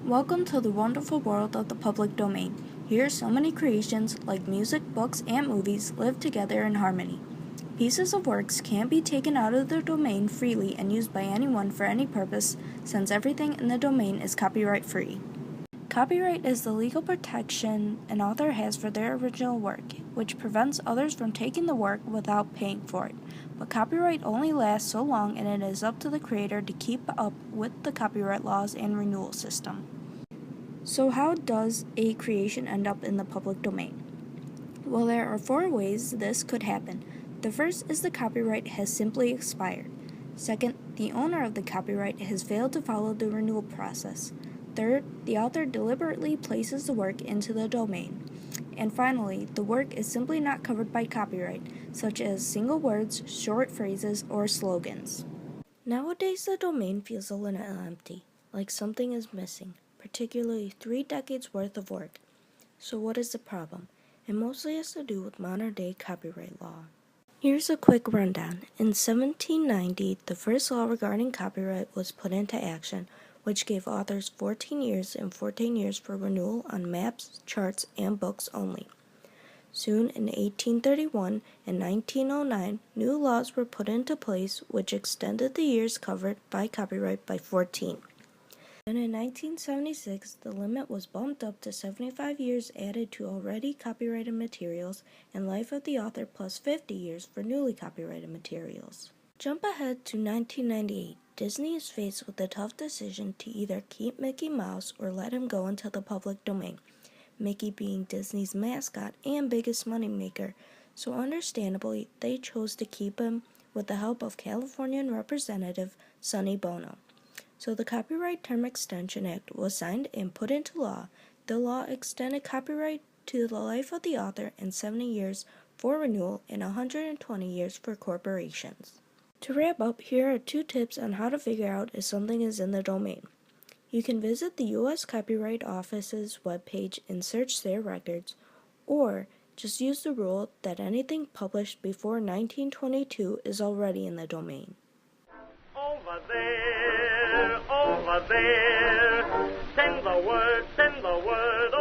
Welcome to the wonderful world of the public domain. Here, so many creations, like music, books, and movies, live together in harmony. Pieces of works can't be taken out of the domain freely and used by anyone for any purpose, since everything in the domain is copyright-free. Copyright is the legal protection an author has for their original work, which prevents others from taking the work without paying for it. But copyright only lasts so long, and it is up to the creator to keep up with the copyright laws and renewal system. So how does a creation end up in the public domain? Well, there are 4 ways this could happen. The first is the copyright has simply expired. Second, the owner of the copyright has failed to follow the renewal process. Third, the author deliberately places the work into the domain. And finally, the work is simply not covered by copyright, such as single words, short phrases, or slogans. Nowadays, the domain feels a little empty, like something is missing, particularly 3 decades worth of work. So what is the problem? It mostly has to do with modern-day copyright law. Here's a quick rundown. In 1790, the first law regarding copyright was put into action, which gave authors 14 years and 14 years for renewal on maps, charts, and books only. Soon, in 1831 and 1909, new laws were put into place which extended the years covered by copyright by 14. And in 1976, the limit was bumped up to 75 years added to already copyrighted materials and life of the author plus 50 years for newly copyrighted materials. Jump ahead to 1998. Disney is faced with the tough decision to either keep Mickey Mouse or let him go into the public domain, Mickey being Disney's mascot and biggest moneymaker, so understandably, they chose to keep him with the help of Californian Representative Sonny Bono. So the Copyright Term Extension Act was signed and put into law. The law extended copyright to the life of the author and 70 years for renewal and 120 years for corporations. To wrap up, here are 2 tips on how to figure out if something is in the domain. You can visit the U.S. Copyright Office's webpage and search their records, or just use the rule that anything published before 1922 is already in the domain. Over there, send the word,